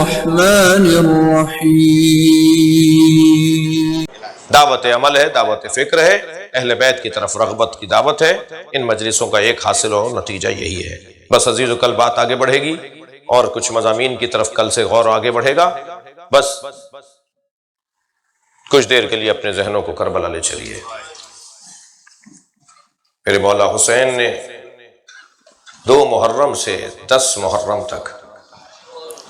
الرحمن الرحیم۔ دعوت عمل ہے، دعوت فکر ہے، اہل بیت کی طرف رغبت کی دعوت ہے۔ ان مجلسوں کا ایک حاصل اور نتیجہ یہی ہے۔ بس عزیز و کل بات آگے بڑھے گی اور کچھ مضامین کی طرف کل سے غور آگے بڑھے گا۔ بس کچھ دیر کے لیے اپنے ذہنوں کو کربلا لے چلیے۔ میرے مولا حسین نے 2 محرم سے 10 محرم تک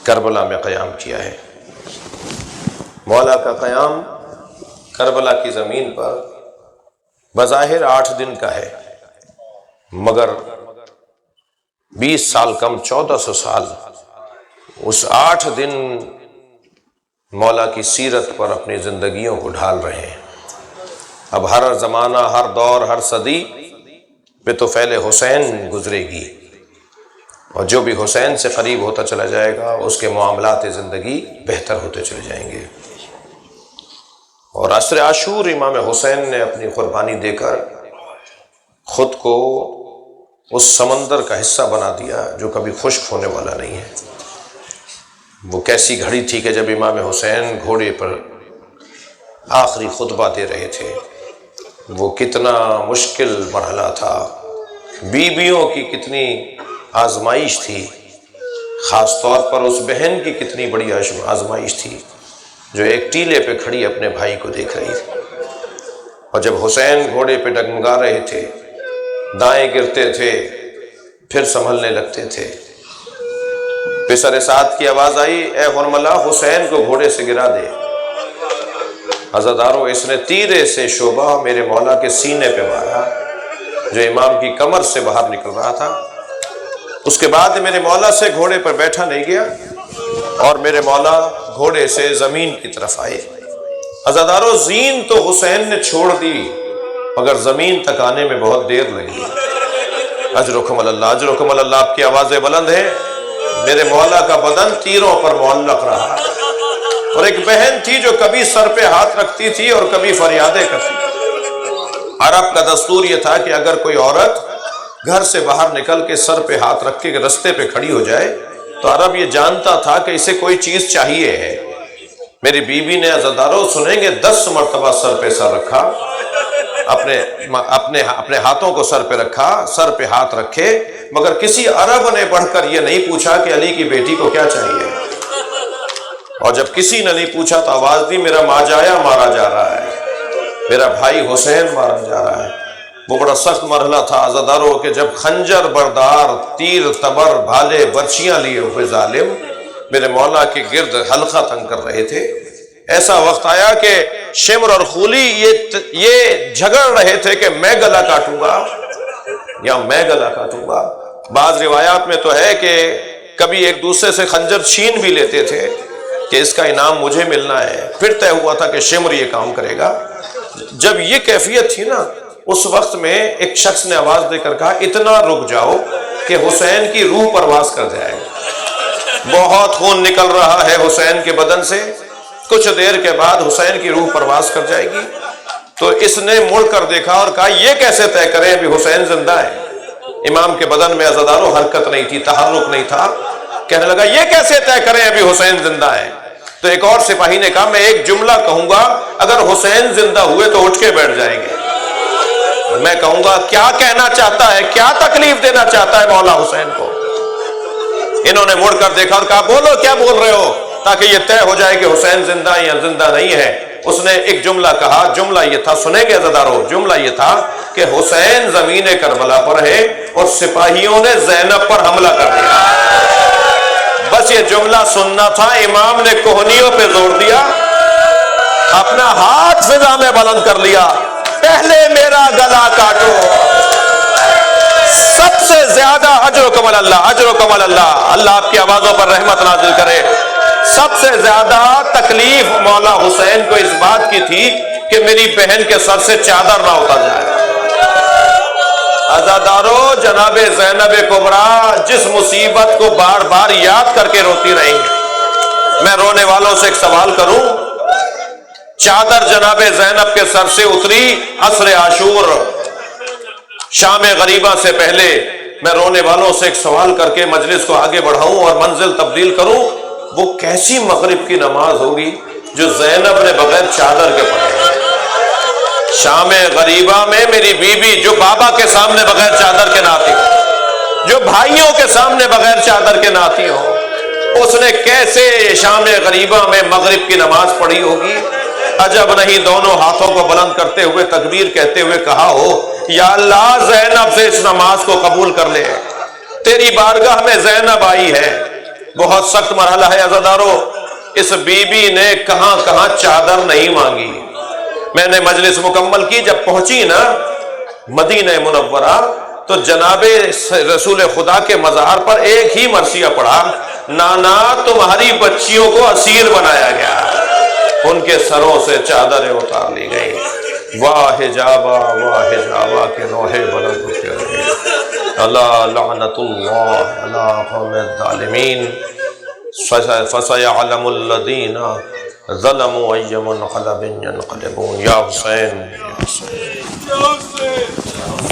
کربلا میں قیام کیا ہے۔ مولا کا قیام کربلا کی زمین پر بظاہر 8 دن کا ہے، مگر 20 سال کم 1400 سال اس 8 دن مولا کی سیرت پر اپنی زندگیوں کو ڈھال رہے ہیں۔ اب ہر زمانہ، ہر دور، ہر صدی پہ تو فعل حسین گزرے گی، اور جو بھی حسین سے قریب ہوتا چلا جائے گا اس کے معاملات زندگی بہتر ہوتے چلے جائیں گے۔ اور عصر عاشور امام حسین نے اپنی قربانی دے کر خود کو اس سمندر کا حصہ بنا دیا جو کبھی خشک ہونے والا نہیں ہے۔ وہ کیسی گھڑی تھی کہ جب امام حسین گھوڑے پر آخری خطبہ دے رہے تھے، وہ کتنا مشکل مرحلہ تھا، بیویوں کی کتنی آزمائش تھی، خاص طور پر اس بہن کی کتنی بڑی آزمائش تھی جو ایک ٹیلے پہ کھڑی اپنے بھائی کو دیکھ رہی تھی۔ اور جب حسین گھوڑے پہ ڈگمگا رہے تھے، دائیں گرتے تھے پھر سنبھلنے لگتے تھے، پسر سعد کی آواز آئی، اے حرملہ حسین کو گھوڑے سے گرا دے۔ عزادارو، اس نے تیرے سے شعبہ میرے مولا کے سینے پہ مارا جو امام کی کمر سے باہر نکل رہا تھا۔ اس کے بعد میرے مولا سے گھوڑے پر بیٹھا نہیں گیا اور میرے مولا گھوڑے سے زمین کی طرف آئے۔ عزادارو، زین تو حسین نے چھوڑ دی مگر زمین تک آنے میں بہت دیر لگی۔ اجرکم اللہ، اجرکم اللہ، آپ کی آوازیں بلند ہیں۔ میرے مولا کا بدن تیروں پر معلق رہا، اور ایک بہن تھی جو کبھی سر پہ ہاتھ رکھتی تھی اور کبھی فریادیں کرتی تھی۔ عرب کا دستور یہ تھا کہ اگر کوئی عورت گھر سے باہر نکل کے سر پہ ہاتھ رکھ کے رستے پہ کھڑی ہو جائے تو عرب یہ جانتا تھا کہ اسے کوئی چیز چاہیے ہے۔ میری بیوی نے عزاداروں سنیں گے 10 مرتبہ سر پہ سر رکھا، اپنے ہاتھوں کو سر پہ رکھا، سر پہ ہاتھ رکھے، مگر کسی عرب نے بڑھ کر یہ نہیں پوچھا کہ علی کی بیٹی کو کیا چاہیے۔ اور جب کسی نے نہیں پوچھا تو آواز دی، میرا ماجایا مارا جا رہا ہے، میرا بھائی حسین مارا جا رہا ہے۔ وہ بڑا سخت مرحلہ تھا عزاداروں کہ جب خنجر بردار، تیر تبر، بھالے برچیاں لیے ہوئے ظالم میرے مولا کے گرد حلقہ تنگ کر رہے تھے۔ ایسا وقت آیا کہ شمر اور خولی یہ جھگڑ رہے تھے کہ میں گلا کاٹوں گا یا میں گلا کاٹوں گا۔ بعض روایات میں تو ہے کہ کبھی ایک دوسرے سے خنجر چھین بھی لیتے تھے کہ اس کا انعام مجھے ملنا ہے۔ پھر طے ہوا تھا کہ شمر یہ کام کرے گا۔ جب یہ کیفیت تھی نا، اس وقت میں ایک شخص نے آواز دے کر کہا، اتنا رک جاؤ کہ حسین کی روح پرواز کر جائے۔ بہت خون نکل رہا ہے حسین کے بدن سے، کچھ دیر کے بعد حسین کی روح پرواز کر جائے گی۔ تو اس نے مڑ کر دیکھا اور کہا، یہ کیسے طے کریں ابھی حسین زندہ ہے۔ امام کے بدن میں عزاداروں حرکت نہیں تھی، تحرک نہیں تھا۔ کہنے لگا، یہ کیسے طے کریں ابھی حسین زندہ ہے۔ تو ایک اور سپاہی نے کہا، میں ایک جملہ کہوں گا، اگر حسین زندہ ہوئے تو اٹھ کے بیٹھ جائیں گے۔ میں کہوں گا کیا کہنا چاہتا ہے، کیا تکلیف دینا چاہتا ہے مولا حسین کو۔ انہوں نے مڑ کر دیکھا اور کہا، بولو کیا بول رہے ہو، تاکہ یہ طے ہو جائے کہ حسین زندہ ہے یا زندہ نہیں ہے۔ اس نے ایک جملہ کہا، جملہ یہ تھا، سنیں گے عزادارو، جملہ یہ تھا کہ حسین زمین کربلا پر ہے اور سپاہیوں نے زینب پر حملہ کر دیا۔ بس یہ جملہ سننا تھا۔ امام نے کوہنیوں پہ زور دیا، اپنا ہاتھ فضا میں بلند کر لیا، پہلے میرا گلا کاٹو۔ سب سے زیادہ اجرکم اللہ، اجرکم اللہ، اللہ آپ کی آوازوں پر رحمت نازل کرے۔ سب سے زیادہ تکلیف مولا حسین کو اس بات کی تھی کہ میری بہن کے سر سے چادر نہ اتر جائے۔ عزادارو، جناب زینب کبریٰ جس مصیبت کو بار بار یاد کر کے روتی رہیں گے، میں رونے والوں سے ایک سوال کروں، چادر جناب زینب کے سر سے اتری عصر عاشور شام غریبہ سے پہلے۔ میں رونے والوں سے ایک سوال کر کے مجلس کو آگے بڑھاؤں اور منزل تبدیل کروں، وہ کیسی مغرب کی نماز ہوگی جو زینب نے بغیر چادر کے پڑھی؟ شام غریبہ میں میری بیوی جو بابا کے سامنے بغیر چادر کے ناتی ہو، جو بھائیوں کے سامنے بغیر چادر کے ناتی ہو، اس نے کیسے شام غریبہ میں مغرب کی نماز پڑھی ہوگی؟ عجب نہیں دونوں ہاتھوں کو بلند کرتے ہوئے تکبیر کہتے ہوئے کہا ہو یا اللہ زینب سے اس نماز کو قبول کر لے، تیری بارگاہ میں زینب آئی ہے۔ بہت سخت مرحلہ ہے عزادارو، اس بی بی نے کہاں کہاں چادر نہیں مانگی۔ میں نے مجلس مکمل کی، جب پہنچی نا مدینہ منورہ تو جناب رسول خدا کے مزار پر ایک ہی مرثیہ پڑھا، نانا تمہاری بچیوں کو اسیر بنایا گیا۔ ان کے سروں سے چادریں اتار لی گئی۔ واہ حجابہ کے نوحے بلند ہوتے رہے۔ اللہ لعنت اللہ علی قوم الظالمین، فسيعلم الذین ظلموا أي منقلب ينقلبون۔ یا حسین، یا حسین۔